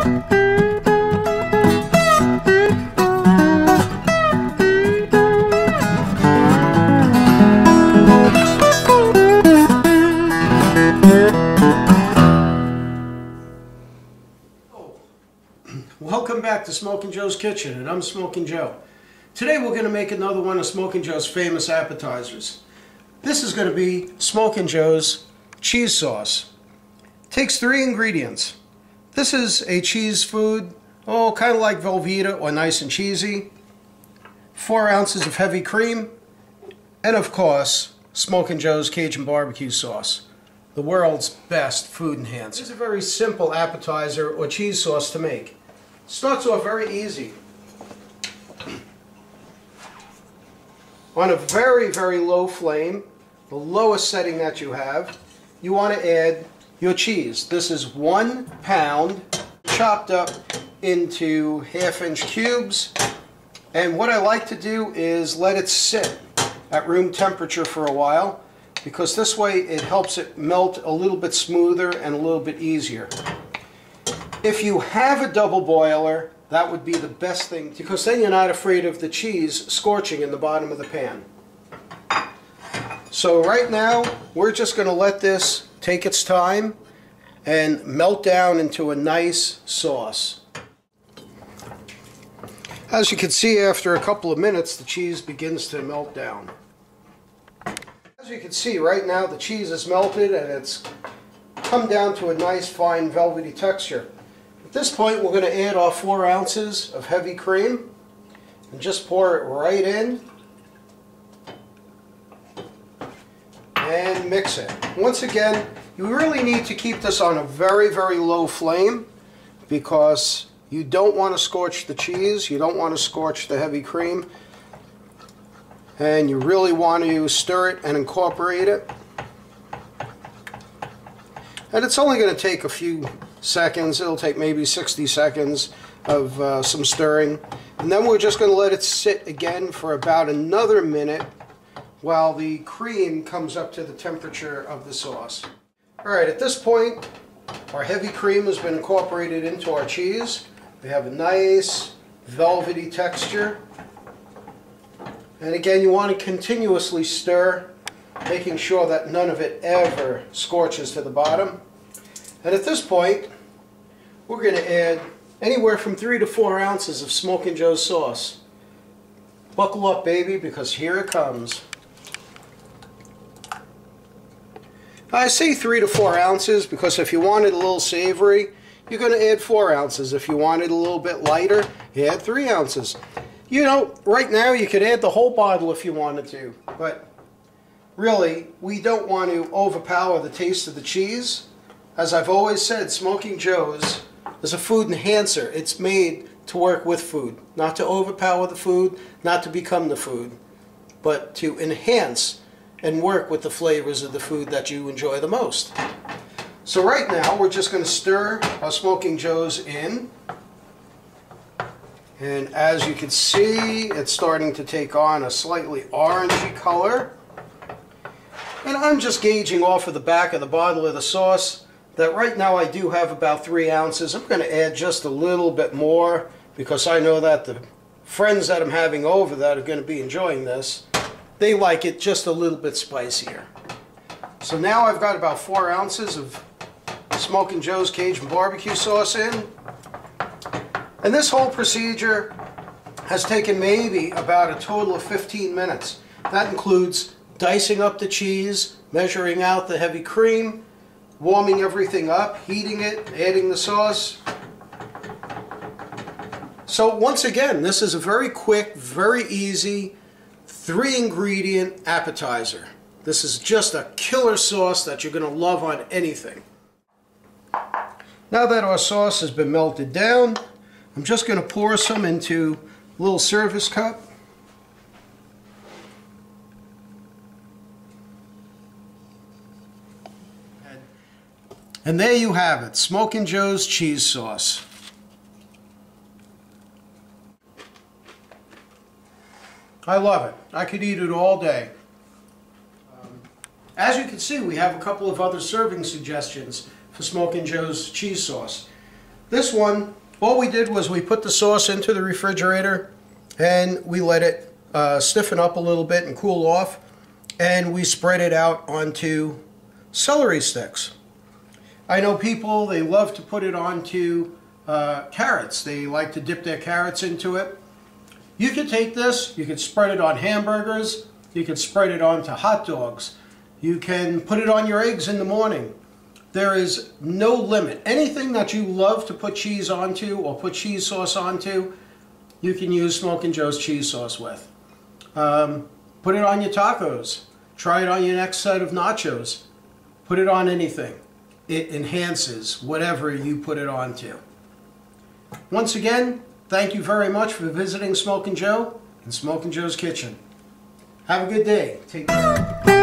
Welcome back to Smokin' Joe's Kitchen, and I'm Smokin' Joe. Today we're going to make another one of Smokin' Joe's famous appetizers. This is going to be Smokin' Joe's cheese sauce. It takes 3 ingredients. This is a cheese food, kind of like Velveeta or nice and cheesy. 4 ounces of heavy cream, and of course, Smokin' Joe's Cajun barbecue sauce. The world's best food enhancer. This is a very simple appetizer or cheese sauce to make. Starts off very easy. On a very, very low flame, the lowest setting that you have, you want to add your cheese. This is 1 pound chopped up into 1/2-inch cubes. And what I like to do is let it sit at room temperature for a while, because this way it helps it melt a little bit smoother and a little bit easier. If you have a double boiler, that would be the best thing, because then you're not afraid of the cheese scorching in the bottom of the pan. So right now, we're just going to let this take its time and melt down into a nice sauce. As you can see, after a couple of minutes, the cheese begins to melt down. As you can see, right now the cheese is melted and it's come down to a nice fine velvety texture. At this point, we're going to add our 4 ounces of heavy cream and just pour it right in and mix it. Once again, you really need to keep this on a very, very low flame, because you don't want to scorch the cheese, you don't want to scorch the heavy cream, and you really want to stir it and incorporate it. And it's only going to take a few seconds. It'll take maybe 60 seconds of some stirring, and then we're just going to let it sit again for about another minute while the cream comes up to the temperature of the sauce. Alright, at this point our heavy cream has been incorporated into our cheese. We have a nice velvety texture, and again, you want to continuously stir, making sure that none of it ever scorches to the bottom. And at this point, we're going to add anywhere from 3 to 4 ounces of Smokin' Joe's sauce. Buckle up, baby, because here it comes. I say 3 to 4 ounces because if you want it a little savory, you're going to add 4 ounces. If you want it a little bit lighter, you add 3 ounces. You know, right now you could add the whole bottle if you wanted to, but really, we don't want to overpower the taste of the cheese. As I've always said, Smokin' Joe's is a food enhancer. It's made to work with food, not to overpower the food, not to become the food, but to enhance and work with the flavors of the food that you enjoy the most. So right now, we're just going to stir our Smokin' Joe's in. And as you can see, it's starting to take on a slightly orangey color. And I'm just gauging off of the back of the bottle of the sauce that right now I do have about 3 ounces. I'm going to add just a little bit more because I know that the friends that I'm having over that are going to be enjoying this, they like it just a little bit spicier. So now I've got about 4 ounces of Smokin' Joe's Cajun barbecue sauce in. And this whole procedure has taken maybe about a total of 15 minutes. That includes dicing up the cheese, measuring out the heavy cream, warming everything up, heating it, adding the sauce. So once again, this is a very quick, very easy, 3-ingredient appetizer. This is just a killer sauce that you're going to love on anything. Now that our sauce has been melted down, I'm just going to pour some into a little service cup. And there you have it, Smokin' Joe's cheese sauce. I love it. I could eat it all day. As you can see, we have a couple of other serving suggestions for Smokin' Joe's cheese sauce. This one, all we did was we put the sauce into the refrigerator and we let it stiffen up a little bit and cool off, and we spread it out onto celery sticks. I know people, they love to put it onto carrots. They like to dip their carrots into it. You could take this, you could spread it on hamburgers, you could spread it onto hot dogs, you can put it on your eggs in the morning. There is no limit. Anything that you love to put cheese onto or put cheese sauce onto, you can use Smokin' Joe's cheese sauce with. Put it on your tacos. Try it on your next set of nachos. Put it on anything. It enhances whatever you put it onto. Once again, thank you very much for visiting Smokin' Joe and Smokin' Joe's Kitchen. Have a good day. Take care.